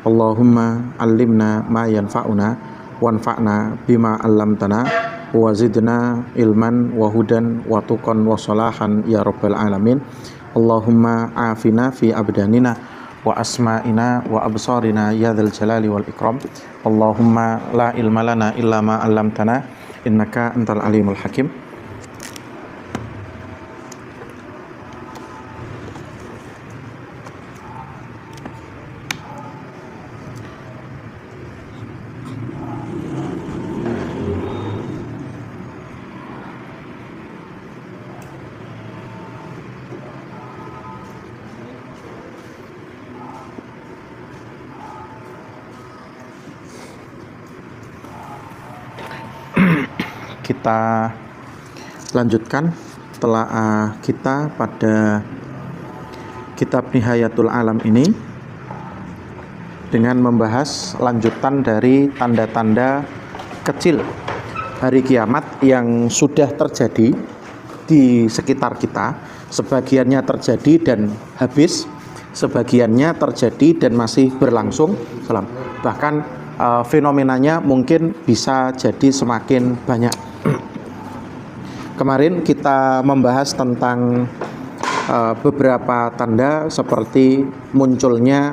Allahumma allimna ma yanfa'una wanfa'na bima 'allamtana wa zidna ilman wa hudan wa tuqan wa salahan ya rabbal alamin. Allahumma afina fi abdanina wa asma'ina wa absarina ya dzal jalali wal ikram. Allahumma la ilma lana illa ma 'allamtana innaka antal alimul hakim. Kita lanjutkan telaah kita pada kitab Nihayatul Alam ini dengan membahas lanjutan dari tanda-tanda kecil hari kiamat yang sudah terjadi di sekitar kita. Sebagiannya terjadi dan habis, sebagiannya terjadi dan masih berlangsung. Bahkan fenomenanya mungkin bisa jadi semakin banyak. Kemarin kita membahas tentang beberapa tanda seperti munculnya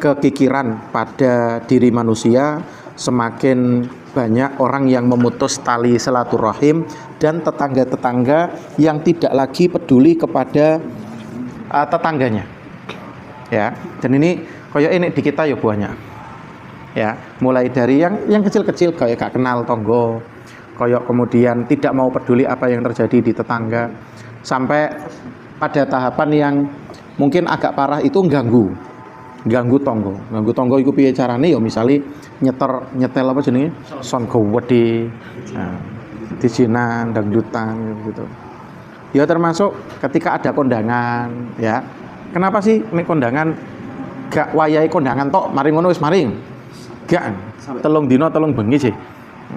kekikiran pada diri manusia, semakin banyak orang yang memutus tali silaturahim, dan tetangga-tetangga yang tidak lagi peduli kepada tetangganya. Ya, dan ini kayak ini di kita ya banyak. Ya, mulai dari yang kecil-kecil kayak gak kenal tonggo, koyok kemudian tidak mau peduli apa yang terjadi di tetangga, sampai pada tahapan yang mungkin agak parah itu ganggu tonggo iku piye carane ya, misale nyetel apa jenenge son gowedi, di Cina dangdutan gitu. Ya termasuk ketika ada kondangan, ya. Kenapa sih nek kondangan gak wayahe kondangan tok, mari ngono wis maring. Gak, telung dino telung bengi sih.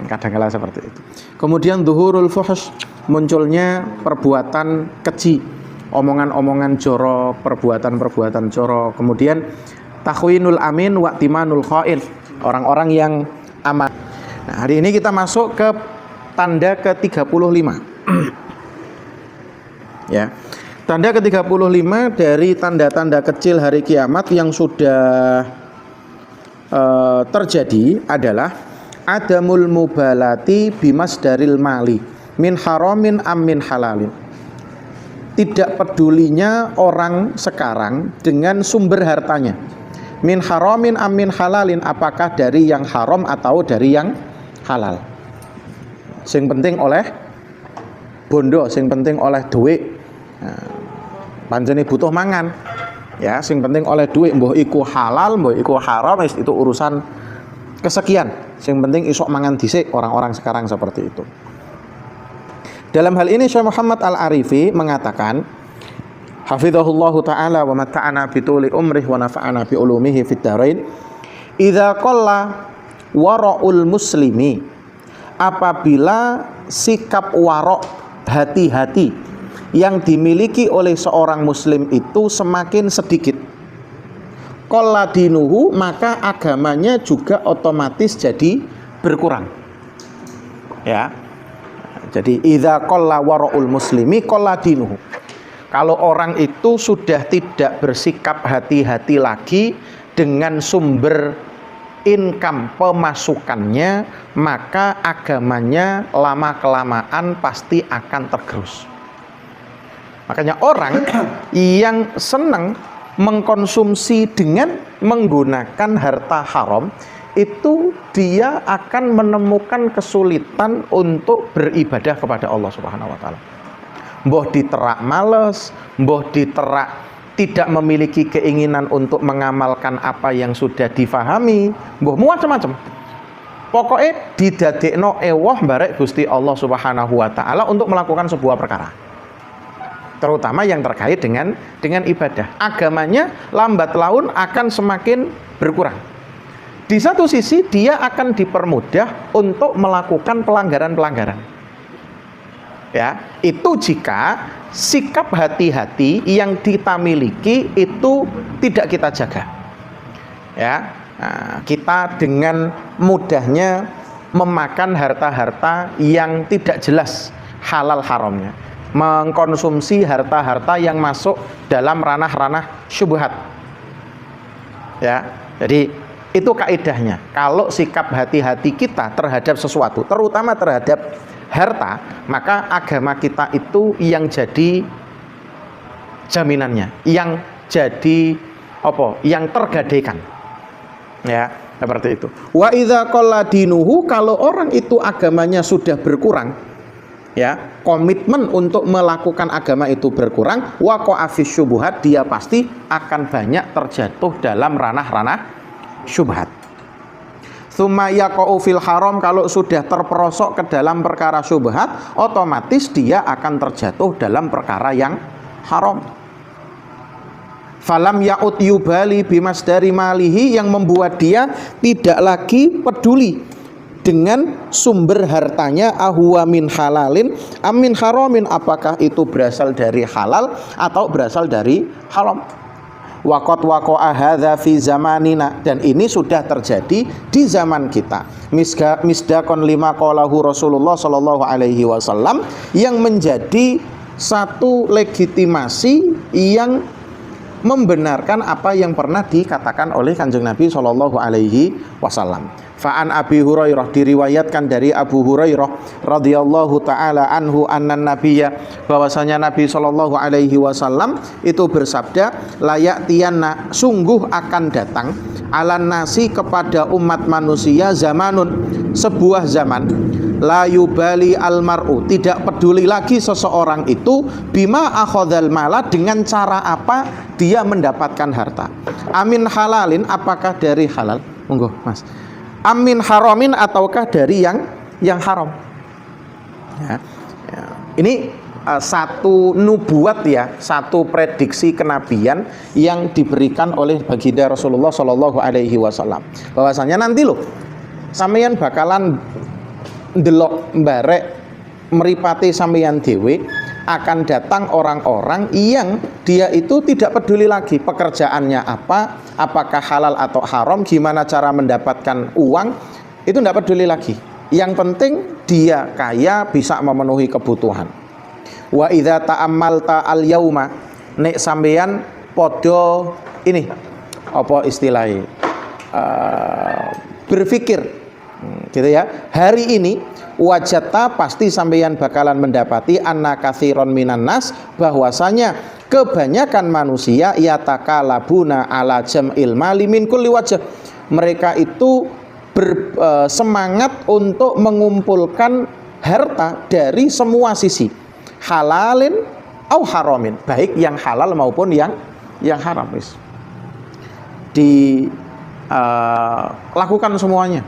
Kadang-kala seperti itu. Kemudian zuhurul fuhsh, munculnya perbuatan keji, omongan-omongan jorok, perbuatan-perbuatan jorok. Kemudian takhwinul amin wa timanul khain, orang-orang yang aman. Nah, hari ini kita masuk ke tanda ke-35. Ya. Tanda ke-35 dari tanda-tanda kecil hari kiamat yang sudah terjadi adalah adamul mubalati bimasdaril mali min haramin am min halalin. Tidak pedulinya orang sekarang dengan sumber hartanya, min haramin am min halalin, apakah dari yang haram atau dari yang halal. Sing penting oleh bondo, sing penting oleh duit. Pancene butuh mangan, ya, sing penting oleh duit, mbah iku halal mbah iku haram, itu urusan kesekian. Yang penting isok mangan dhisik, orang-orang sekarang seperti itu. Dalam hal ini Syekh Muhammad Al-Arifi mengatakan, hafizahullahu ta'ala wa mata'ana bituli umrih wa nafa'ana bi ulumihi fid dharain, idza qalla wara'ul muslimi, apabila sikap warok, hati-hati yang dimiliki oleh seorang muslim itu semakin sedikit, qalla dinuhu, maka agamanya juga otomatis jadi berkurang. Ya. Jadi idza qalla wara'ul muslimi qalla dinuhu. Kalau orang itu sudah tidak bersikap hati-hati lagi dengan sumber income pemasukannya, maka agamanya lama-kelamaan pasti akan tergerus. Makanya orang yang senang mengkonsumsi dengan menggunakan harta haram, itu dia akan menemukan kesulitan untuk beribadah kepada Allah Subhanahu wa taala. Mbah diterak males, mbah diterak tidak memiliki keinginan untuk mengamalkan apa yang sudah difahami, mbah macam-macam. Pokoknya didadekno ewah barek Gusti Allah Subhanahu wa taala untuk melakukan sebuah perkara, terutama yang terkait dengan ibadah. Agamanya lambat laun akan semakin berkurang. Di satu sisi dia akan dipermudah untuk melakukan pelanggaran-pelanggaran. Ya, itu jika sikap hati-hati yang kita miliki itu tidak kita jaga. Ya, nah, kita dengan mudahnya memakan harta-harta yang tidak jelas halal haramnya, mengkonsumsi harta-harta yang masuk dalam ranah-ranah syubhat. Ya, jadi itu kaidahnya. Kalau sikap hati-hati kita terhadap sesuatu, terutama terhadap harta, maka agama kita itu yang jadi jaminannya, yang jadi apa? Yang tergadaikan. Ya, seperti itu. Wa idza qalla dinuhu, kalau orang itu agamanya sudah berkurang, ya, komitmen untuk melakukan agama itu berkurang, waqa'a fi syubhat, dia pasti akan banyak terjatuh dalam ranah-ranah syubhat. Tsumma yaqa'u fil haram, kalau sudah terperosok ke dalam perkara syubhat, otomatis dia akan terjatuh dalam perkara yang haram. Falam ya'ud yubali bimasdari malihi, yang membuat dia tidak lagi peduli dengan sumber hartanya, ahuwa min halalin amin haramin, apakah itu berasal dari halal atau berasal dari haram. Waqat waqa'a hadza fi zamanina, dan ini sudah terjadi di zaman kita. Misdaqon lima qalahu Rasulullah sallallahu alaihi wasallam, yang menjadi satu legitimasi yang membenarkan apa yang pernah dikatakan oleh Kanjeng Nabi Shallallahu Alaihi Wasallam. Fa'an Abi Hurairah, diriwayatkan dari Abu Hurairah radhiyallahu taala anhu, annan nabiyya, bahwasanya Nabi Shallallahu Alaihi Wasallam itu bersabda, layak tiana, sungguh akan datang, alan nasi, kepada umat manusia, zamanun, sebuah zaman, la yubali almar'u, tidak peduli lagi seseorang itu, bima akhadhal mala, dengan cara apa dia mendapatkan harta. Amin halalin, apakah dari halal? Monggo Mas. Amin haramin, ataukah dari yang haram. Ya. Ini satu nubuat, ya, satu prediksi kenabian yang diberikan oleh baginda Rasulullah Shallallahu Alaihi Wasallam, bahwasanya nanti loh sampeyan bakalan ndelok mbarek meripati sampeyan dewe, akan datang orang-orang yang dia itu tidak peduli lagi pekerjaannya apa, apakah halal atau haram, gimana cara mendapatkan uang, itu tidak peduli lagi. Yang penting dia kaya, bisa memenuhi kebutuhan. Wa idza ta'ammalta al yauma, nek sampeyan podo ini apa istilahnya, berpikir gitu ya, hari ini wajata, pasti sampeyan bakalan mendapati, anna katsiron minan nas, bahwasanya kebanyakan manusia yatakalabuna ala jam'il mali min kulli wajh, mereka itu bersemangat untuk mengumpulkan harta dari semua sisi, halalin au haramin, baik yang halal maupun yang haram. Lakukan semuanya.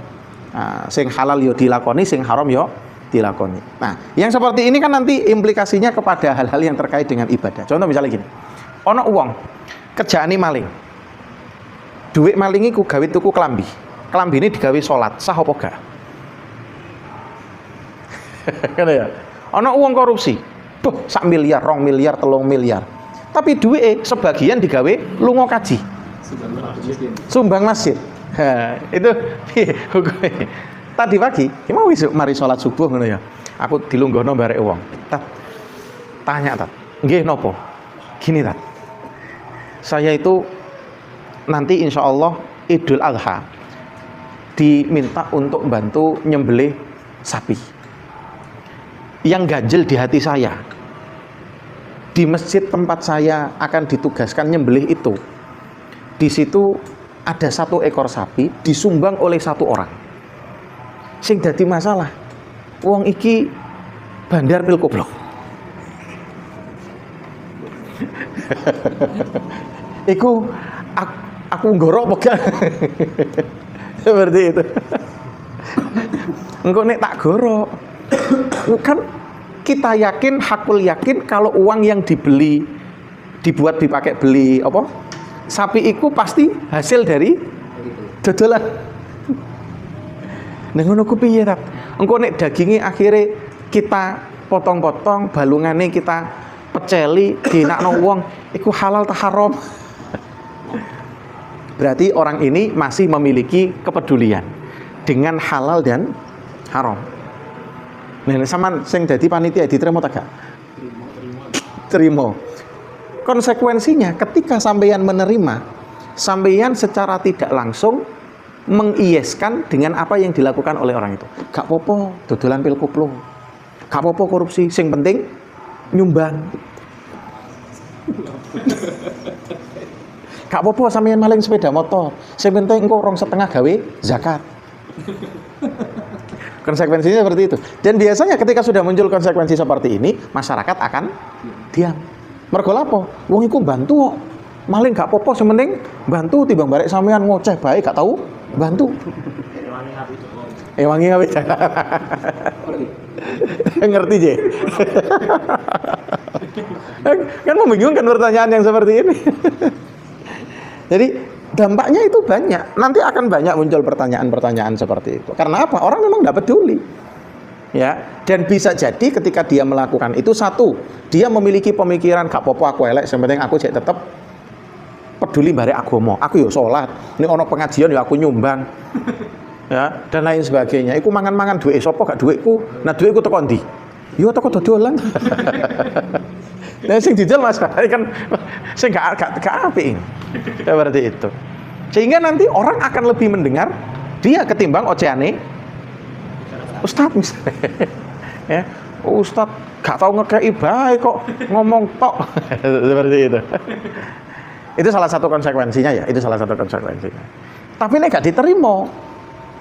Nah, sing halal yo dilakoni, sing haram yo dilakoni. Nah, yang seperti ini kan nanti implikasinya kepada hal-hal yang terkait dengan ibadah. Contoh misalnya gini, ono uang kerjaane maling, duit malingi ku gawe tuku klambi, klambi ini digawe sholat, sah apa gak? Kan ya. Ono uang korupsi, tuh 1 miliar, 2 miliar, 3 miliar, tapi duit sebagian digawe lunga kaji, sumbang masjid. Ha, itu hukumnya. Tadi pagi, mau isuk mari sholat subuh ngono ya. Aku dilungguhno barek wong. Tanya tat, nggih nopo? Gini tat. Saya itu nanti insya Allah Idul Adha diminta untuk bantu nyembelih sapi. Yang ganjel di hati saya, di masjid tempat saya akan ditugaskan nyembelih itu, di situ ada 1 ekor sapi disumbang oleh 1 orang. Sing dadi masalah, wong iki bandar pil goblok. Iku aku ngorok pegang. Seperti itu. Engko nek tak gorok, kan kita yakin, hakul yakin kalau uang yang dibeli, dibuat dipakai beli apa? Sapi itu pasti hasil dari dodolan. Nah ngono ku piye ta? Engko nek daginge akhirnya kita potong-potong, balungane kita peceli, dinakno wong, iku halal ta haram? berarti orang ini masih memiliki kepedulian dengan halal dan haram. Nah, sama sing dadi panitia diterima tak gak? Terima. Konsekuensinya ketika sampeyan menerima, sampeyan secara tidak langsung mengieskan dengan apa yang dilakukan oleh orang itu. Gak popo dodolan pil koplo. Gak popo korupsi, sing penting nyumbang. Gak popo sampeyan maling sepeda motor, sing penting engko 2,5 gawe zakat. Konsekuensinya seperti itu. Dan biasanya ketika sudah muncul konsekuensi seperti ini, masyarakat akan diam. Mergo lapo? Wong iku bantu kok. Maling gak popo, sementing bantu timbang barek sampean ngoceh bae gak tahu bantu. Wangi ngawi. Ngerti je. Kan membingungkan pertanyaan yang seperti ini. Jadi dampaknya itu banyak. Nanti akan banyak muncul pertanyaan-pertanyaan seperti itu. Karena apa? Orang memang tidak peduli. Ya, dan bisa jadi ketika dia melakukan itu, satu, dia memiliki pemikiran gak popo aku elek, sementing aku cek tetap peduli barek agama. Aku yo salat, nek ana pengajian ya aku nyumbang. Ya, dan lain sebagainya. Iku mangan-mangan duit sapa gak duitku. Nah, duitku teko ndi? Yo teko dodolan. Nah, sing dijal masalah kan sing gak apik. Seperti itu. Sehingga nanti orang akan lebih mendengar dia ketimbang oceane Ustadz misalnya. Ya, Ustadz gak tahu ngekei bae kok ngomong tok. Seperti itu. Itu salah satu konsekuensinya ya, itu salah satu konsekuensinya. Tapi nek gak diterima,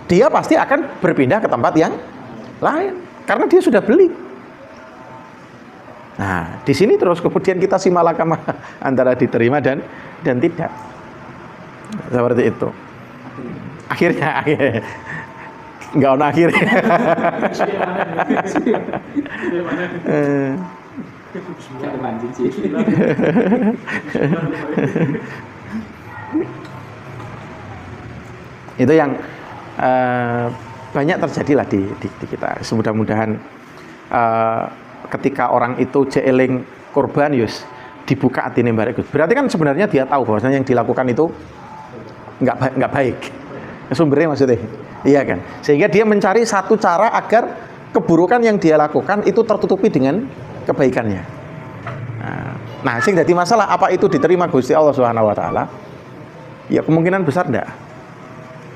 dia pasti akan berpindah ke tempat yang lain karena dia sudah beli. Nah, di sini terus kemudian kita simalakama antara diterima dan tidak. Seperti itu. Akhirnya nggak ono akhirnya. Itu yang banyak terjadi lah di kita. Mudah-mudahan ketika orang itu jeeling korban yus dibuka atine barek Gus. Berarti kan sebenarnya dia tahu bahwasanya yang dilakukan itu nggak baik. Sumbernya maksudnya. Iya kan? Sehingga dia mencari satu cara agar keburukan yang dia lakukan itu tertutupi dengan kebaikannya. Nah, sing jadi masalah apa itu diterima Gusti Allah Subhanahu wa taala? Ya kemungkinan besar enggak.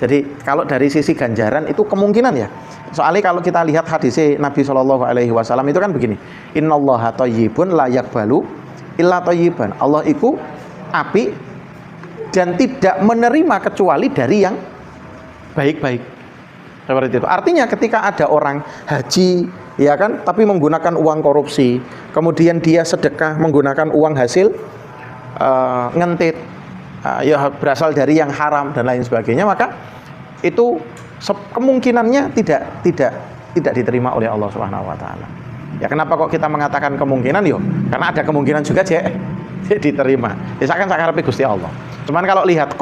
Jadi kalau dari sisi ganjaran itu kemungkinan ya. Soalnya kalau kita lihat hadis Nabi Shallallahu alaihi wasallam itu kan begini. Innallaha thayyibun la yaqbalu illa thayyiban. Allah itu api dan tidak menerima kecuali dari yang baik-baik. Seperti itu. Artinya ketika ada orang haji, ya kan, tapi menggunakan uang korupsi, kemudian dia sedekah menggunakan uang hasil ngentit, ya berasal dari yang haram dan lain sebagainya, maka itu kemungkinannya tidak diterima oleh Allah Subhanahu wa taala. Ya kenapa kok kita mengatakan kemungkinan yo? Karena ada kemungkinan juga diterima. Ya saya ngarepe Gusti Allah. Cuman kalau lihat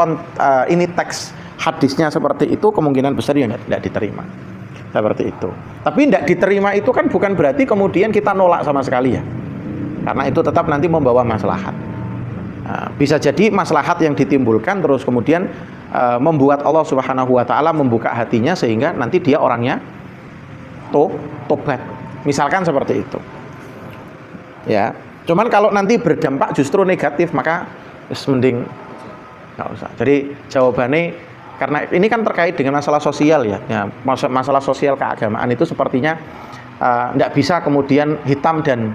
ini teks hadisnya seperti itu, kemungkinan besar ya tidak diterima. Seperti itu. Tapi tidak diterima itu kan bukan berarti kemudian kita nolak sama sekali ya. Karena itu tetap nanti membawa maslahat. Bisa jadi maslahat yang ditimbulkan terus kemudian membuat Allah Subhanahu wa taala membuka hatinya sehingga nanti dia orangnya tobat. Misalkan seperti itu. Ya. Cuman kalau nanti berdampak justru negatif maka mending nggak usah. Jadi jawabannya karena ini kan terkait dengan masalah sosial ya. Masalah sosial keagamaan itu sepertinya tidak bisa kemudian hitam dan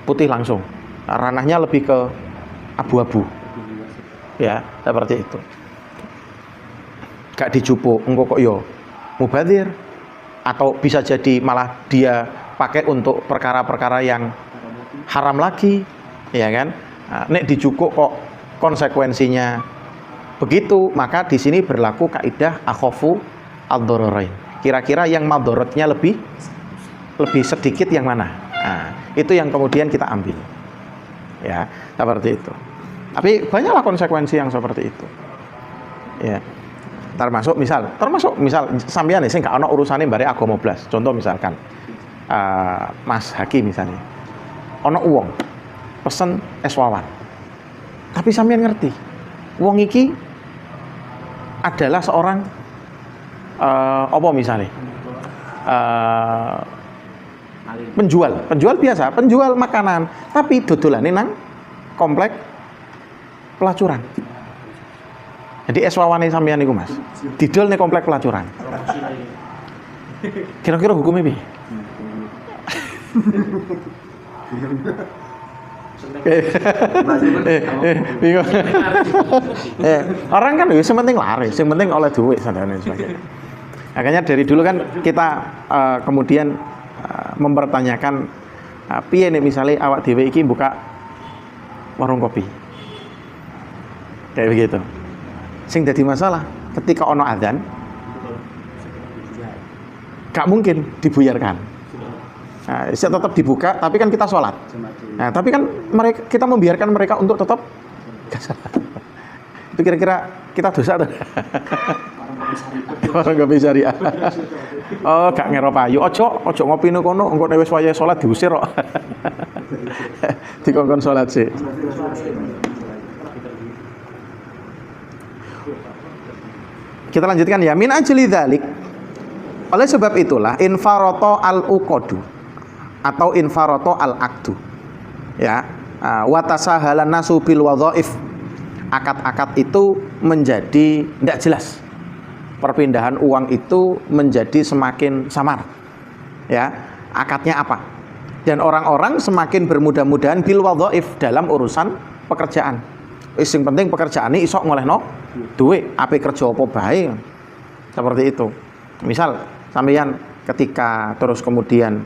putih langsung. Ranahnya lebih ke abu-abu. Ya, seperti itu. Gak dijupuk, engko kok yo mubadzir, atau bisa jadi malah dia pakai untuk perkara-perkara yang haram lagi, ya kan? Nek dijupuk kok konsekuensinya begitu, maka di sini berlaku kaidah akhafu ad-dhararain. Kira-kira yang madharatnya lebih sedikit yang mana? Nah, itu yang kemudian kita ambil. Ya, seperti itu. Tapi banyaklah konsekuensi yang seperti itu. Ya. Termasuk misal sampeyan sing gak ana urusane bare agama blas. Contoh misalkan Mas Haki misalnya. Ana wong pesen es wawan. Tapi sampeyan ngerti, wong iki adalah seorang apa misalnya? Penjual biasa, penjual makanan, tapi dodolane nang komplek pelacuran. Jadi eswawane sampeyan niku Mas, didol ning komplek pelacuran. Kira-kira hukumnya piye? Bingung. Orang kan ya penting laris, yang penting oleh duit sadane sebagainya. Makanya dari dulu kan kita kemudian mempertanyakan piye nek misale awak dhewe iki buka warung kopi. Kayak begitu. Sing dadi masalah ketika ono adzan gak mungkin dibuyarkan. Nah, tetap dibuka, tapi kan kita sholat. Nah, tapi kan kita membiarkan mereka untuk tetap itu kira-kira kita dosa tuh. Orang kopi syariah. Oh, gak ngero payu. Ojo ngopi nang kono, engko nek wis wayahe salat diusir kok. Dikongkon salat sih. Kita lanjutkan ya. Min ajli dzalik. Oleh sebab itulah infaroto al-uqadu atau infaroto al-aqdu. Ya, wa tasahalan nasu bil wadhaif. Akad-akad itu menjadi tidak jelas. Perpindahan uang itu menjadi semakin samar. Ya, akadnya apa? Dan orang-orang semakin bermudah-mudahan bil wadhaif dalam urusan pekerjaan. Sing penting pekerjaan ini isok ngolehno duit, ape kerja apa bae. Seperti itu. Misal sampeyan ketika terus kemudian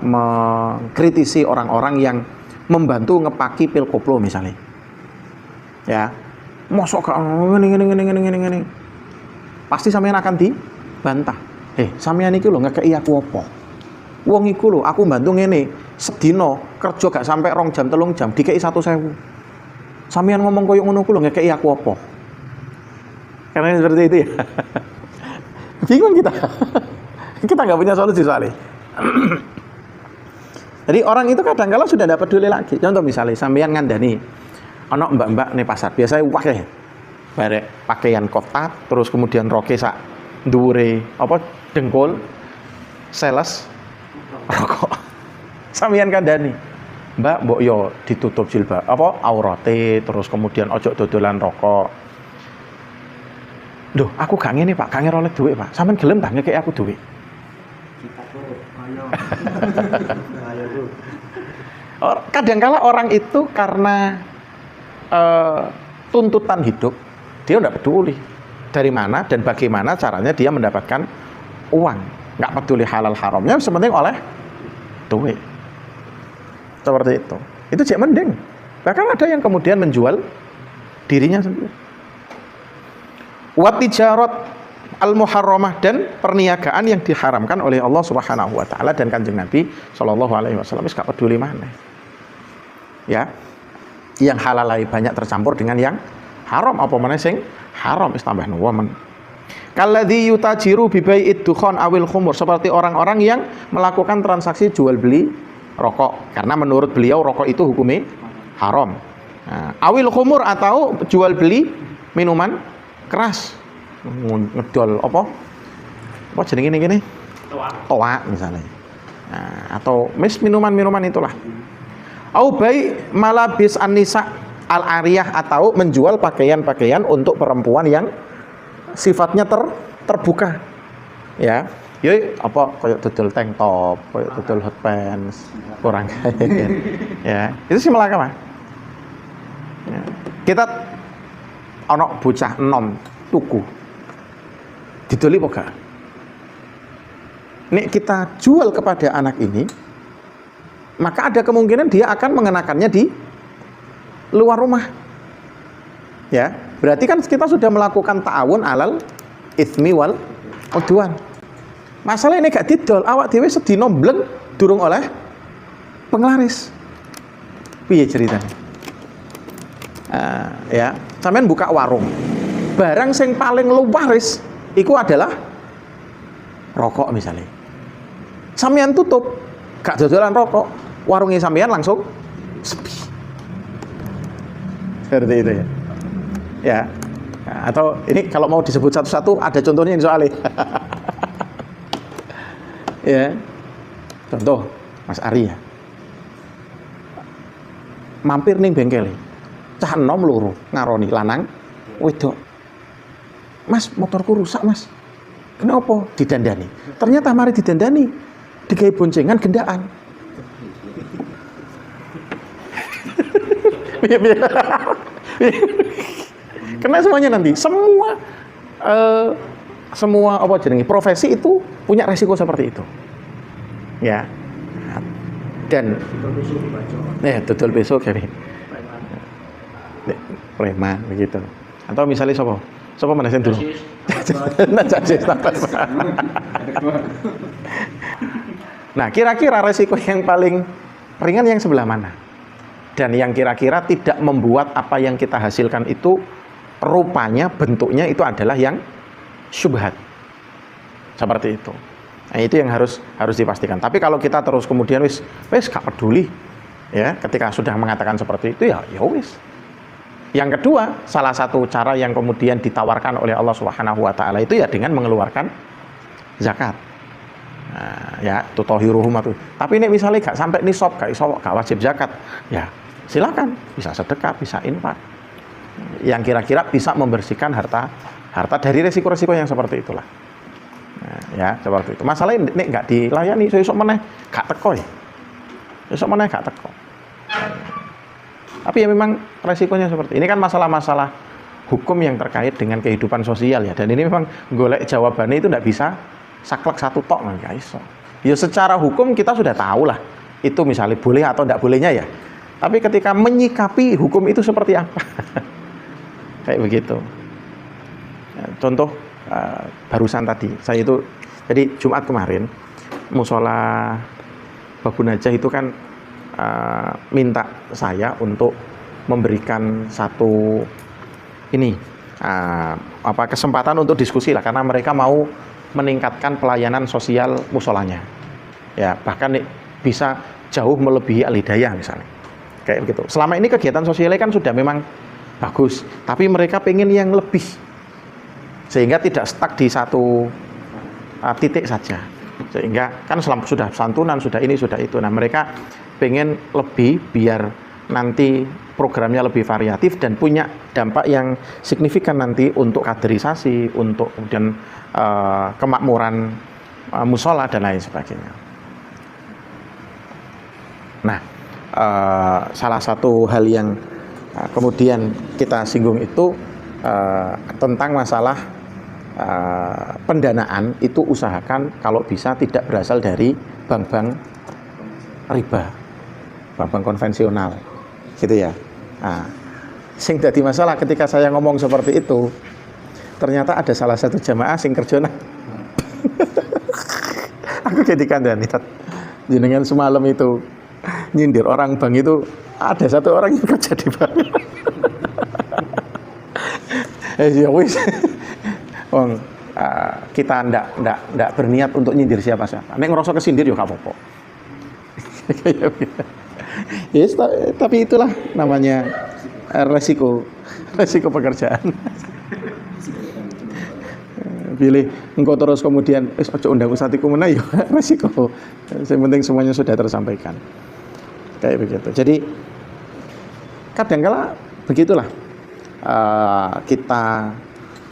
mengkritisi orang-orang yang membantu ngepaki pil koplo misalnya. Ya. Mosok gak ngene. Pasti sampeyan akan dibantah. Sampeyan iki lho ngekeki aku apa? Wong iku lho aku bantu ngene, sedina kerja gak sampai 2 jam 3 jam dikeki 1.000. Sampeyan ngomong koyo ngono ku lho ngekeki aku apa? Karena seperti itu ya. Bingung kita. Kita nggak punya solusi soalnya. Jadi orang itu kadang-kala sudah tidak peduli lagi. Contoh misalnya sampeyan ngandani ana mbak-mbak ning pasar, biasanya akeh barek pakaian kotak, terus kemudian roke sak dhuwure apa dengkul, sales rokok. Sampeyan kandhani, Mbak, mbok yo ditutup jilbab apa aurate, terus kemudian ojo dodolan rokok. Duh, aku gak ngene, Pak, gak ngeroleh duit, Pak. Sampeyan gelem tak ngekeki aku duit? Kadang-kala orang itu karena tuntutan hidup, dia tidak peduli dari mana dan bagaimana caranya dia mendapatkan uang. Nggak peduli halal haramnya, sepenting oleh duit. Seperti itu. Itu cek mending. Bahkan ada yang kemudian menjual dirinya sendiri. Wa tijarat al-muharramah, dan perniagaan yang diharamkan oleh Allah Subhanahu wa taala dan Kanjeng Nabi sallallahu alaihi wasallam, wis gak peduli mana. Ya. Yang halal banyak tercampur dengan yang haram, apa meneh sing haram wis tambah nuwa men. Kalladzi yutajiru bi bai'id dukhan awil khumur, seperti orang-orang yang melakukan transaksi jual beli rokok, karena menurut beliau rokok itu hukumnya haram. Nah, awil khumur atau jual beli minuman keras, ngedol apa jenenge ngene toa misalnya. Nah, atau minuman-minuman itulah. Au bai malabis an-nisa al-ariyah, atau menjual pakaian-pakaian untuk perempuan yang sifatnya terbuka. Ya. Yoi, apa kayak dodol tank top, kayak dodol hot pants, kurang kayak. Ya, itu sih melaka mah. Ya. Kita ono bocah enom tuku. Didoli apa gak? Nek kita jual kepada anak ini, maka ada kemungkinan dia akan mengenakannya di luar rumah. Ya, berarti kan kita sudah melakukan ta'awun alal itsmi wal udwan. Masalah ini gak didol, awak dhewe sedina bleng durung oleh penglaris. Piye ceritanya? Ya, sampean buka warung. Barang sing paling luwaris iku adalah rokok misalnya. Sampean tutup, gak dodolan rokok, warungnya sampean langsung sepi. Seperti itu ya. Ya. Atau ini kalau mau disebut satu-satu ada contohnya ini soalnya. Ya. Contoh Mas Ari ya. Mampir ning bengkel. Cah enom loro ngaroni lanang wedok. Mas, motorku rusak, Mas. Kenapa? Didandani. Ternyata mari didandani digawe boncengan gendaan. Karena semuanya nanti semua apa jenenge profesi itu punya resiko seperti itu. Ya. Dan betul besok jadi preman begitu. Atau misalnya sapa mana dulu. Nah, kira-kira resiko yang paling ringan yang sebelah mana? Dan yang kira-kira tidak membuat apa yang kita hasilkan itu rupanya, bentuknya itu adalah yang syubhat. Seperti itu. Nah, itu yang harus dipastikan. Tapi kalau kita terus kemudian wis gak peduli ya, ketika sudah mengatakan seperti itu ya wis. Yang kedua, salah satu cara yang kemudian ditawarkan oleh Allah Subhanahu wa taala itu ya dengan mengeluarkan zakat. Nah, ya tutohiruhum itu. Tapi ini misalnya gak sampai nisab, gak wajib zakat, ya silakan, bisa sedekah, bisa infak. Yang kira-kira bisa membersihkan harta dari resiko-resiko yang seperti itulah. Nah, ya seperti itu. Masalahnya ini nggak dilayani, esok meneh gak teko ya. Esok meneh gak teko. Tapi ya memang resikonya seperti ini kan masalah-masalah hukum yang terkait dengan kehidupan sosial ya. Dan ini memang golek jawabannya itu nggak bisa saklek satu tok nggak iso. Ya secara hukum kita sudah tahu lah itu misalnya boleh atau tidak bolehnya ya. Tapi ketika menyikapi hukum itu seperti apa? Kayak begitu. Ya, contoh barusan tadi saya itu jadi Jumat kemarin musola Babu Najah itu kan minta saya untuk memberikan satu kesempatan untuk diskusi lah karena mereka mau meningkatkan pelayanan sosial musolanya ya, bahkan bisa jauh melebihi Al-Hidayah misalnya kayak begitu. Selama ini kegiatan sosialnya kan sudah memang bagus, tapi mereka pengen yang lebih sehingga tidak stuck di satu titik saja, sehingga kan sudah santunan, sudah ini, sudah itu. Nah mereka pengen lebih biar nanti programnya lebih variatif dan punya dampak yang signifikan nanti untuk kaderisasi, untuk kemudian kemakmuran musola dan lain sebagainya. Nah, salah satu hal yang kemudian kita singgung itu tentang masalah pendanaan itu usahakan kalau bisa tidak berasal dari bank-bank riba, bank-bank konvensional, gitu ya. Nah, sing dadi masalah ketika saya ngomong seperti itu, ternyata ada salah satu jamaah sing kerjona. Aku jadi kandhani jenengan semalam itu nyindir orang bank itu ada satu orang yang kerja di bank. Ya wis. Wong kita ndak berniat untuk nyindir siapa-siapa. Nek ngerasa kesindir yo gak apa-apa. Yes, tapi itulah namanya resiko pekerjaan. Pilih engkau terus kemudian ojo undang usatiku meneh yo resiko. Yang penting semuanya sudah tersampaikan. Kayak begitu. Jadi kadangkala begitulah kita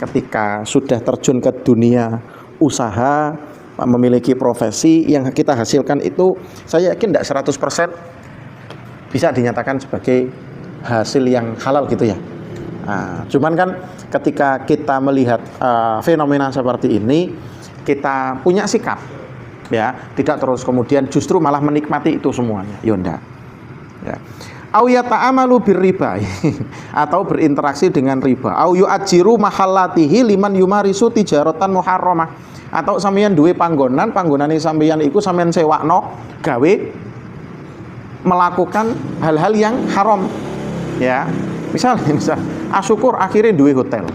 ketika sudah terjun ke dunia usaha, memiliki profesi yang kita hasilkan itu, saya yakin tidak 100% bisa dinyatakan sebagai hasil yang halal gitu ya. Nah, cuman kan ketika kita melihat fenomena seperti ini, kita punya sikap, ya, tidak terus kemudian justru malah menikmati itu semuanya, yonda. Ya. Au yata'amalu birriba atau berinteraksi dengan riba. Au yu'ajiru mahallatihi liman yumarisu tijaratan muharramah. Atau sampeyan duwe panggonane sampeyan iku sampeyan sewakno gawe melakukan hal-hal yang haram. Ya. Misal asyukur akhirnya duwe hotel.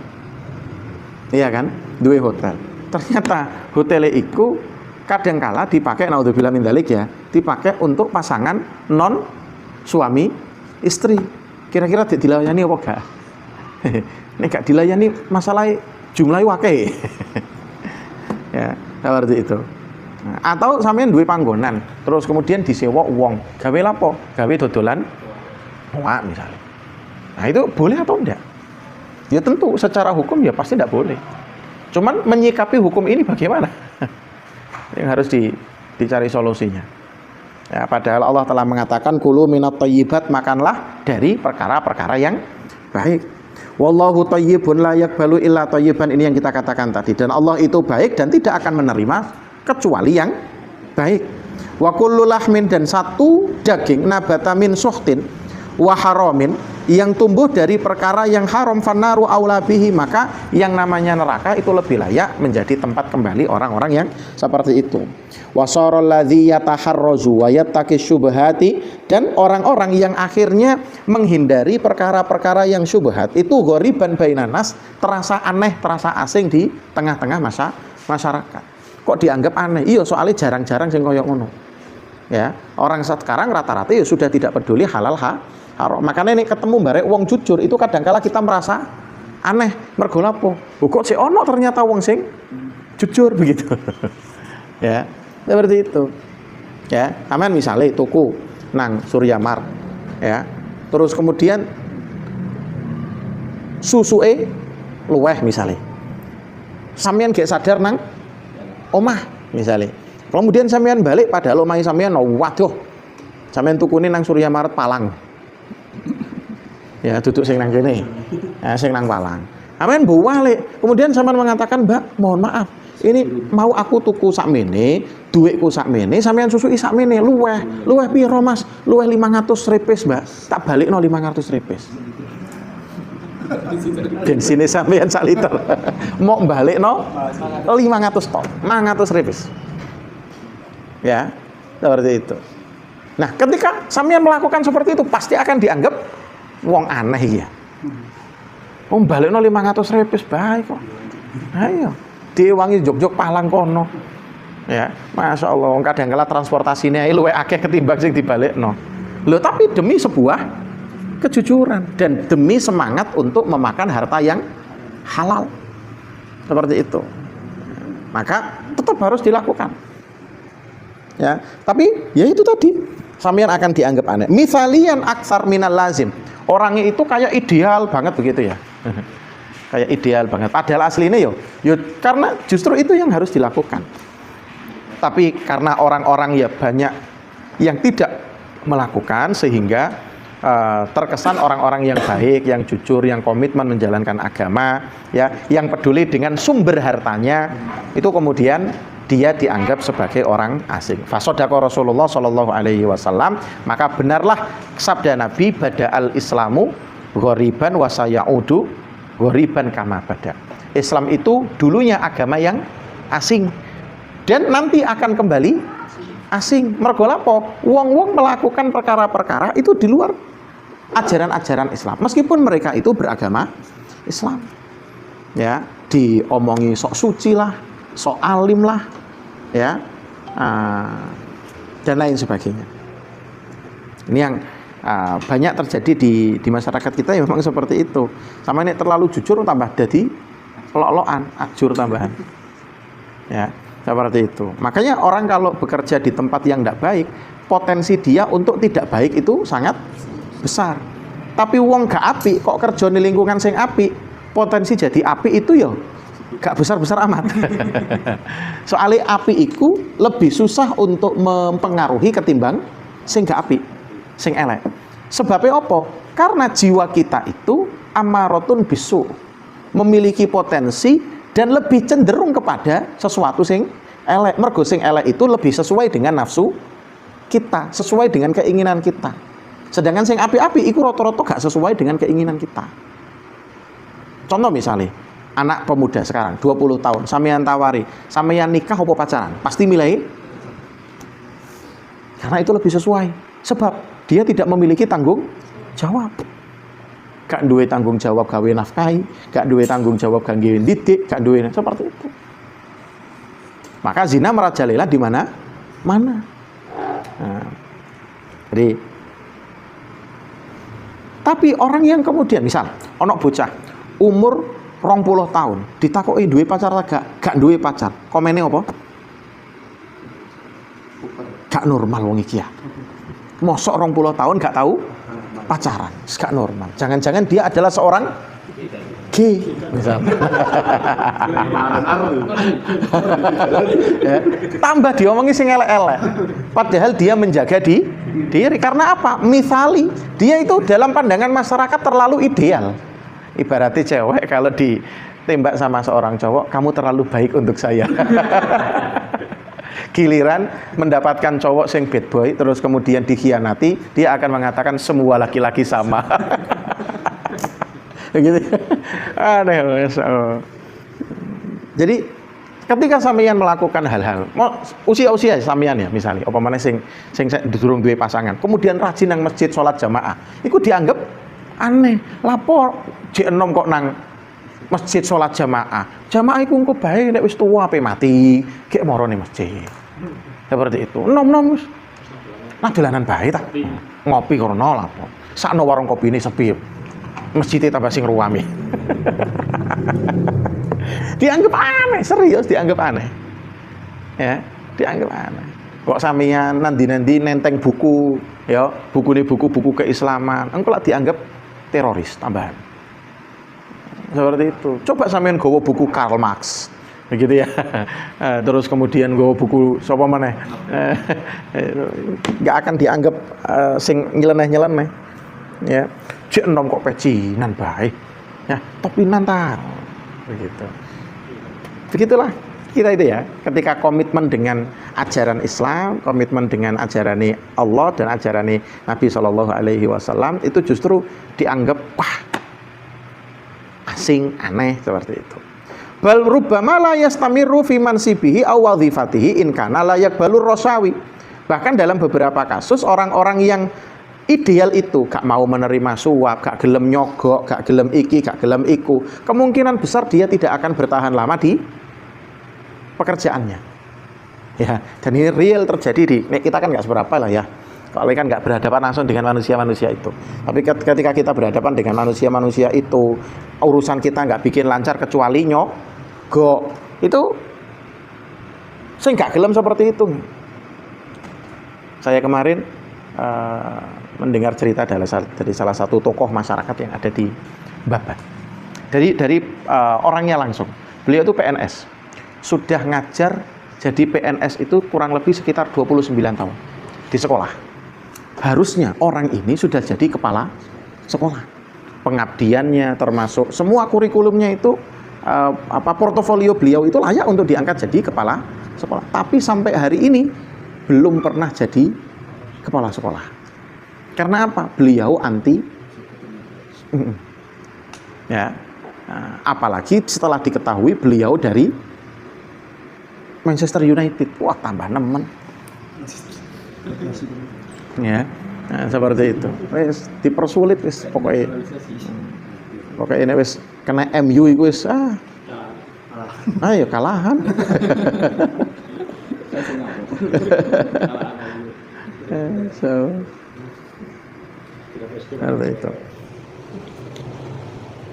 Iya kan? Duwe hotel. Ternyata hotelnya iku kadangkala dipakai naudzubillah min dzalik ya, dipakai untuk pasangan non suami istri. Kira-kira dilayani apa enggak? Nek gak dilayani masalah jumlahnya wakil. Ya, seperti itu. Nah, atau sampean duwe panggonan, terus kemudian disewa wong, gawe lapo? Gawe dodolan wak misalnya. Nah, itu boleh atau enggak? Ya tentu secara hukum ya pasti enggak boleh. Cuman menyikapi hukum ini bagaimana? Yang harus dicari solusinya. Ya, padahal Allah telah mengatakan kulu minat thayyibat, makanlah dari perkara-perkara yang baik. Wallahu thayyibun la yaqbalu illa thayyiban, ini yang kita katakan tadi. Dan Allah itu baik dan tidak akan menerima kecuali yang baik. Wa kullu lahmin, dan satu daging nabata min suhtin wa haramin, yang tumbuh dari perkara yang haram, fannaru aula bihi, maka yang namanya neraka itu lebih layak menjadi tempat kembali orang-orang yang seperti itu. Wasaral ladzi yataharrazu wa yattaqi syubhati, dan orang-orang yang akhirnya menghindari perkara-perkara yang syubhat itu ghoriban bainanas, terasa aneh, terasa asing di tengah-tengah masyarakat. Kok dianggap aneh? Iya, soalnya jarang-jarang sing koyo ngono. Ya, orang sekarang rata-rata ya sudah tidak peduli halal haram. Makanya ini ketemu barek wong jujur itu kadangkala kita merasa aneh, mergo lapo? Kok sik ono ternyata wong sing jujur begitu. Ya, seperti itu. Ya, aman misalnya tuku nang Suryamart, ya. Terus kemudian susuke luweh misalnya. Sampeyan gak sadar nang omah misalnya. Kemudian sampeyan balik padahal omahe sampeyan waduh. Sampeyan tukune nang Suryamart Palang. Ya, duduk sing nang kene. Ya, sing nang Palang. Sampeyan balik. Kemudian sampeyan mengatakan, "Mbak, mohon maaf. Ini mau aku tuku sakmene, duitku sakmene, sampeyan susui sakmene, luweh piro Mas? Luweh 500 repes, Mbak. Tak balikno 500 repes." Bensinnya sampeyan 1 liter. Mau balikno 500 tok, 500 repes. Ya, seperti itu. Nah, ketika sampeyan melakukan seperti itu pasti akan dianggap wong aneh ya. Wong balikno 500 repes bae kok. Ayo, diwangi jog-jog Palang kono. Ya, Masya Allah, kadang-kala transportasinya luwih akeh ketimbang sing dibalikno. Loh, tapi demi sebuah kejujuran dan demi semangat untuk memakan harta yang halal. Seperti itu. Maka tetap harus dilakukan. Ya, tapi ya itu tadi, sampeyan akan dianggap aneh. Misalian aksar minal lazim. Orangnya itu kayak ideal banget begitu ya. Kayak ideal banget. Padahal aslinya yo karena justru itu yang harus dilakukan. Tapi karena orang-orang ya banyak yang tidak melakukan sehingga terkesan orang-orang yang baik, yang jujur, yang komitmen menjalankan agama, ya, yang peduli dengan sumber hartanya, itu kemudian dia dianggap sebagai orang asing. Fasadaqa Rasulullah sallallahu alaihi wasallam, maka benarlah sabda Nabi, bada'al Islamu ghoriban wa sayaudu ghoriban kama bada. Islam itu dulunya agama yang asing dan nanti akan kembali asing. Mergo lapo? Wong-wong melakukan perkara-perkara itu di luar ajaran-ajaran Islam. Meskipun mereka itu beragama Islam. Ya, diomongi sok suci lah, sok alim lah, ya, dan lain sebagainya. Ini yang banyak terjadi di masyarakat kita ya, memang seperti itu. Sama ini terlalu jujur tambah jadi pelok-lokan, ajur tambahan. Ya, seperti itu. Makanya orang kalau bekerja di tempat yang tidak baik, potensi dia untuk tidak baik itu sangat besar. Tapi wong gak api kok kerja di lingkungan sing api, potensi jadi api itu ya gak besar-besar amat. Soalnya api itu lebih susah untuk mempengaruhi ketimbang sing gak api, sing elek. Sebabnya apa? Karena jiwa kita itu amaratun bisu, memiliki potensi dan lebih cenderung kepada sesuatu sing elek. Mergo sing elek itu lebih sesuai dengan nafsu kita, sesuai dengan keinginan kita. Sedangkan sing api-api itu rata-rata gak sesuai dengan keinginan kita. Contoh misalnya, anak pemuda sekarang 20 tahun, sampeyan tawari, sampeyan nikah apa pacaran? Pasti milih karena itu lebih sesuai. Sebab dia tidak memiliki tanggung jawab. Gak duwe tanggung jawab gawe nafkahi, gak duwe tanggung jawab gawe didik, gak duwe seperti itu. Maka zina merajalela di mana? Mana? Nah, jadi tapi orang yang kemudian misal onok bocah umur 20 tahun, ditakoki duwe pacar gak duwe pacar. Komene apa? Gak normal wong iki ya. Mosok 20 tahun gak tahu pacaran, gak normal. Jangan-jangan dia adalah seorang gay misalnya. Ya, tambah diomongi sing elek-elek. Padahal dia menjaga diri karena apa? Misali dia itu dalam pandangan masyarakat terlalu ideal. Ibaratnya cewek kalau ditembak sama seorang cowok, kamu terlalu baik untuk saya. Giliran mendapatkan cowok sing bad boy terus kemudian dikhianati, dia akan mengatakan semua laki-laki sama. Gitu. Aneh. Jadi ketika sampeyan melakukan hal-hal, usia sampeyan ya misalnya, apa mana sing durung duwe pasangan, kemudian rajin nang masjid sholat jamaah, itu dianggap aneh. Lapor J6 kok nang masjid sholat jamaah. Jamaah iku engko bae nek wis tuwa ape mati, gek moro ning masjid. Seperti itu. Nom-nom wis. Nah dolanan bae ta. Ngopi karena lapor. Sakno warung kopi ini sepi. Masjidnya tambah sing ruwami. Dianggap aneh, serius dianggap aneh. Ya, dianggap aneh. Kok sampeyan nandi-nandi nenteng buku, ya, buku keislaman, engko lak dianggap teroris tambahan. Seperti itu. Coba sampean gowo buku Karl Marx, begitu ya. Terus kemudian gowo buku sapa maneh. Enggak akan dianggap sing nyeleneh-nyeleneh. Ya. Cek enom kok pecinan baik. Ya, topinan ta. Begitu. Begitulah kita itu ya, ketika komitmen dengan ajaran Islam, komitmen dengan ajaran Allah dan ajaran Nabi Shallallahu Alaihi Wasallam, itu justru dianggap wah asing, aneh seperti itu. Bal rubbama la yastamiru fi mansibihi aw wadhifatihi in kana la yaqbalur rasawi. Bahkan dalam beberapa kasus orang-orang yang ideal itu gak mau menerima suap, gak gelem nyogok, gak gelem iki, gak gelem iku, kemungkinan besar dia tidak akan bertahan lama di pekerjaannya. Ya, dan ini real terjadi di kita kan gak seberapa lah ya. Kalau kan gak berhadapan langsung dengan manusia-manusia itu. Tapi ketika kita berhadapan dengan manusia-manusia itu, urusan kita gak bikin lancar kecuali nyogok. Itu saya gak gelem seperti itu. Saya kemarin mendengar cerita dari salah satu tokoh masyarakat yang ada di Babat. Dari orangnya langsung. Beliau itu PNS. Sudah ngajar jadi PNS itu kurang lebih sekitar 29 tahun di sekolah. Harusnya orang ini sudah jadi kepala sekolah. Pengabdiannya termasuk semua kurikulumnya itu portofolio beliau itu layak untuk diangkat jadi kepala sekolah. Tapi sampai hari ini belum pernah jadi kepala sekolah. Karena apa? Beliau anti. Ya. Apalagi setelah diketahui beliau dari Manchester United. Wah, tambah nemen. Ya. Nah, seperti itu. Wis dipersulit wis pokoknya. Pokoknya ini wis kena MU iku wis ayo kalahan. So itu.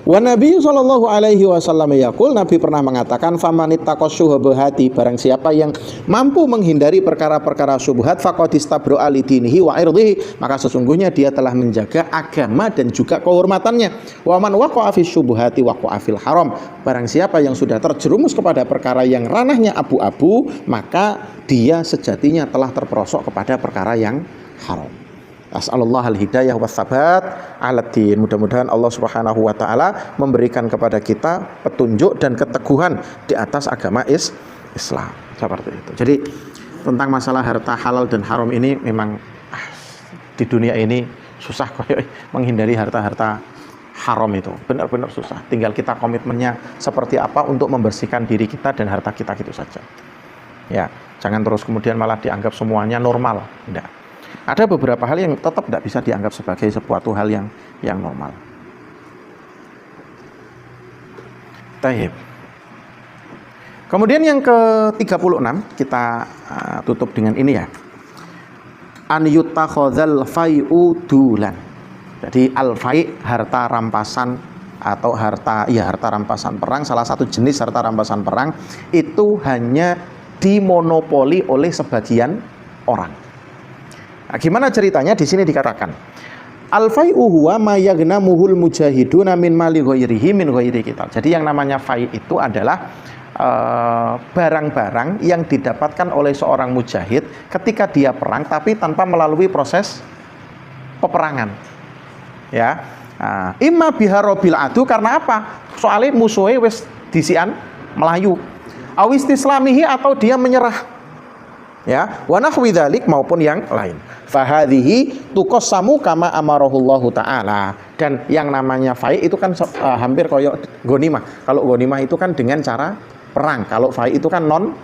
Wa Nabi sallallahu alaihi wasallam yaqul, Nabi pernah mengatakan famanittaqas syubhati, barang siapa yang mampu menghindari perkara-perkara syubhat faqad istabra li dinihi wa irdihi, maka sesungguhnya dia telah menjaga agama dan juga kehormatannya. Wa man waqa'a fi syubhati waqa'a fil haram, barang siapa yang sudah terjerumus kepada perkara yang ranahnya abu-abu, maka dia sejatinya telah terperosok kepada perkara yang haram. As'alullah al-hidayah wa tsabat aladdin. Mudah-mudahan Allah Subhanahu wa taala memberikan kepada kita petunjuk dan keteguhan di atas agama Islam. Seperti itu. Jadi tentang masalah harta halal dan haram ini memang di dunia ini susah koyo menghindari harta-harta haram itu. Benar-benar susah. Tinggal kita komitmennya seperti apa untuk membersihkan diri kita dan harta kita gitu saja. Ya, jangan terus kemudian malah dianggap semuanya normal. Enggak. Ada beberapa hal yang tetap tidak bisa dianggap sebagai suatu hal yang normal. Taib. Kemudian yang ke-36 kita tutup dengan ini ya. An yutakhadzal fai'u dulan. Jadi al-fai' harta rampasan atau harta rampasan perang, salah satu jenis harta rampasan perang itu hanya dimonopoli oleh sebagian orang. Nah, gimana ceritanya? Di sini dikatakan al-fai'u huwa ma yagnamuhul mujahiduna min mali ghairihi min ghairi qital. Jadi yang namanya fai' itu adalah barang-barang yang didapatkan oleh seorang mujahid ketika dia perang tapi tanpa melalui proses peperangan. Ya. Imma biharobil adu, karena apa? Soalnya musuhnya wis disian melayu. Awis islamihi, atau dia menyerah. Ya, wa nahwi dzalik, maupun yang lain. Fahadhihi tuqassamu kama amarahullahu taala. Dan yang namanya fai' itu kan hampir koyok ghanimah. Kalau ghanimah itu kan dengan cara perang, kalau fai' itu kan non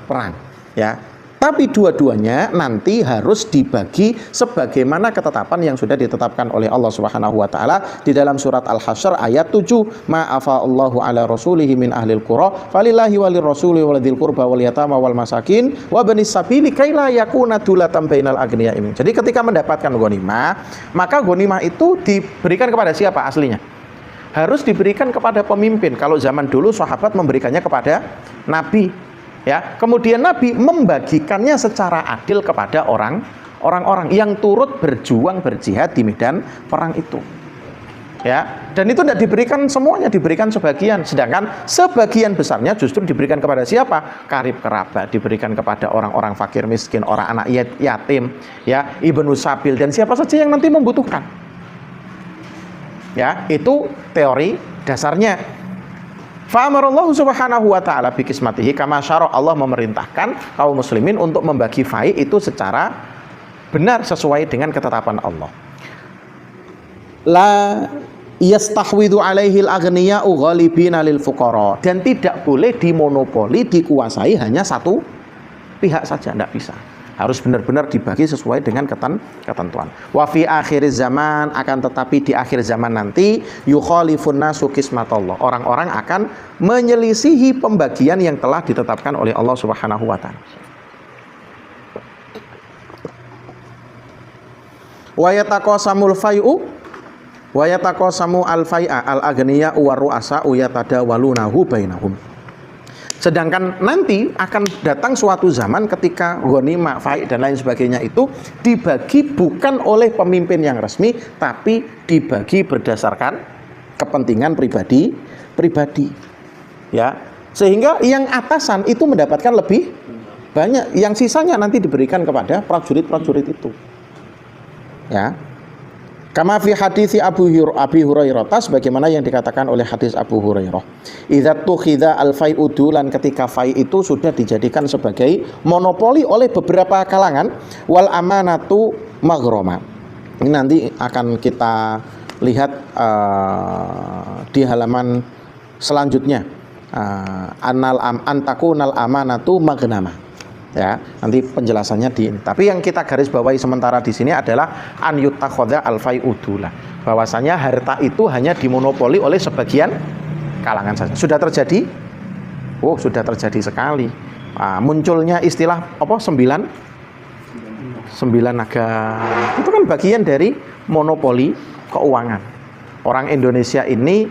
perang, ya. Tapi dua-duanya nanti harus dibagi sebagaimana ketetapan yang sudah ditetapkan oleh Allah Subhanahu wa taala di dalam surat Al-Hasyr ayat 7, ma'afa Allahu ala rasulihi min ahlil qura falillahi walir rasuli waladzil qurba wal yatama wal masakin wa banis sabili kaila yakuna dulatan bainal agniya'i. Jadi ketika mendapatkan ghanimah, maka ghanimah itu diberikan kepada siapa aslinya? Harus diberikan kepada pemimpin. Kalau zaman dulu sahabat memberikannya kepada Nabi, ya. Kemudian Nabi membagikannya secara adil kepada orang-orang yang turut berjuang berjihad di medan perang itu. Ya, dan itu tidak diberikan semuanya, diberikan sebagian. Sedangkan sebagian besarnya justru diberikan kepada siapa? Karib kerabat, diberikan kepada orang-orang fakir miskin, orang anak yatim, ya, ibnu sabil, dan siapa saja yang nanti membutuhkan. Ya, itu teori dasarnya. Fa'amarallahu subhanahu wa ta'ala bikismatihi kama syara, Allah memerintahkan kaum muslimin untuk membagi fai' itu secara benar sesuai dengan ketetapan Allah. La yastahwidhu alaihil aghniya'u ghalibina lil fuqara, dan tidak boleh dimonopoli, dikuasai hanya satu pihak saja, tidak bisa. Harus benar-benar dibagi sesuai dengan ketentuan. Wa fi akhir zaman, akan tetapi di akhir zaman nanti yukhalifun nasu qismatallah, orang-orang akan menyelisihi pembagian yang telah ditetapkan oleh Allah Subhanahu wa taala. Wa yataqasamul fai'u wa yataqasamu al fai'a al aghniya wa ru'asa yatadawalunahu bainahum. Sedangkan nanti akan datang suatu zaman ketika ghanimah, fai' dan lain sebagainya itu dibagi bukan oleh pemimpin yang resmi, tapi dibagi berdasarkan kepentingan pribadi. Ya. Sehingga yang atasan itu mendapatkan lebih banyak, yang sisanya nanti diberikan kepada prajurit-prajurit itu. Ya. Kama fi hadits Abi Hurairah, sebagaimana yang dikatakan oleh hadis Abu Hurairah. Idza tukhidha al-fai'u dulan, ketika fai' itu sudah dijadikan sebagai monopoli oleh beberapa kalangan, wal amanatu maghrama. Ini nanti akan kita lihat di halaman selanjutnya. Antakunal amanatu maghnama. Ya, nanti penjelasannya di ini. Tapi yang kita garis bawahi sementara di sini adalah an yuttakhadha al-fai'u dulan, bahwasanya harta itu hanya dimonopoli oleh sebagian kalangan saja. Sudah terjadi? Oh, sudah terjadi sekali. Munculnya istilah apa? Sembilan naga. Itu kan bagian dari monopoli keuangan. Orang Indonesia ini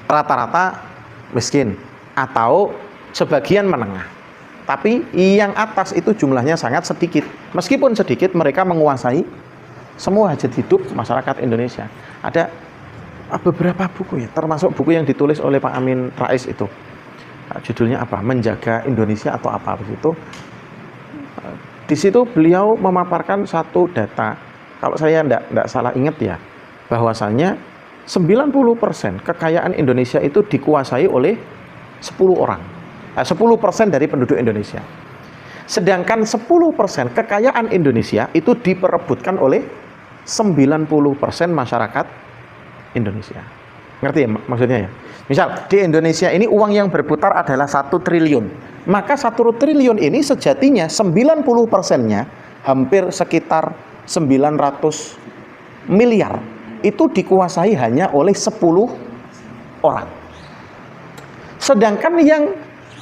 rata-rata miskin atau sebagian menengah, tapi yang atas itu jumlahnya sangat sedikit. Meskipun sedikit, mereka menguasai semua hajat hidup masyarakat Indonesia. Ada beberapa buku ya, termasuk buku yang ditulis oleh Pak Amin Rais itu. Judulnya apa? Menjaga Indonesia atau apa begitu. Di situ beliau memaparkan satu data, kalau saya tidak salah ingat ya, bahwasanya 90% kekayaan Indonesia itu dikuasai oleh 10 orang. 10% dari penduduk Indonesia. Sedangkan 10% kekayaan Indonesia itu diperebutkan oleh 90% masyarakat Indonesia. Ngerti ya maksudnya ya? Misal di Indonesia ini uang yang berputar adalah 1 triliun. Maka 1 triliun ini sejatinya 90%-nya hampir sekitar 900 miliar itu dikuasai hanya oleh 10 orang. Sedangkan yang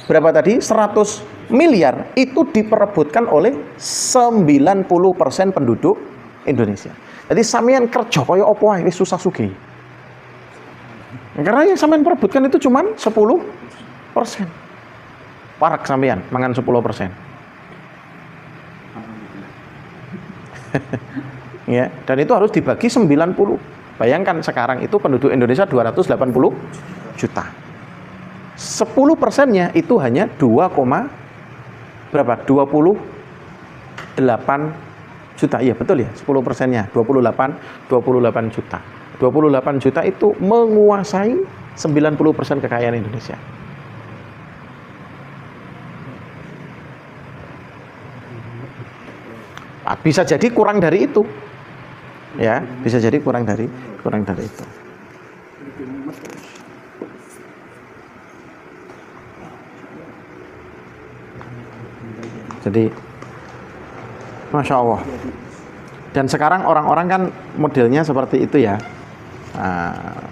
berapa tadi? 100 miliar itu diperebutkan oleh 90% penduduk Indonesia. Jadi sampean kerja kaya apa wae wis susah sugih. Karena yang sampean perebutkan itu cuman 10%. Parak sampean mangan 10%. Ya, dan itu harus dibagi 90. Bayangkan sekarang itu penduduk Indonesia 280 juta. 10%-nya itu hanya 28 juta. Iya betul ya, 10%-nya 28 juta. 28 juta itu menguasai 90% kekayaan Indonesia. Nah, bisa jadi kurang dari itu. Ya, bisa jadi kurang dari itu. Jadi Masya Allah. Dan sekarang orang-orang kan modelnya seperti itu ya.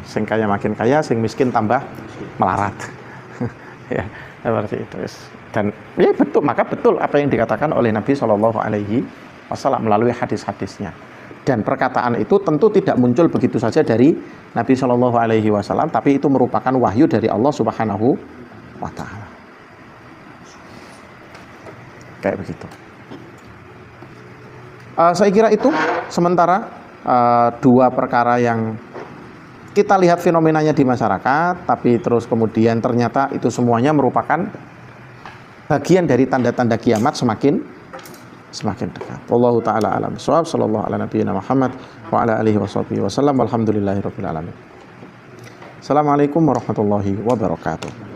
Sing kaya makin kaya, sing miskin tambah melarat. Ya, seperti itu. Dan ya betul, maka betul apa yang dikatakan oleh Nabi Shallallahu Alaihi Wasallam melalui hadis-hadisnya. Dan perkataan itu tentu tidak muncul begitu saja dari Nabi Shallallahu Alaihi Wasallam, tapi itu merupakan wahyu dari Allah Subhanahu wa Ta'ala. Kayak begitu. Saya kira itu sementara dua perkara yang kita lihat fenomenanya di masyarakat, tapi terus kemudian ternyata itu semuanya merupakan bagian dari tanda-tanda kiamat semakin dekat. Wallahu taala alam shawab. Sallallahu ala nabiyina Muhammad wa ala alihi wasallam. Walhamdulillahirabbil alamin. Assalamualaikum warahmatullahi wabarakatuh.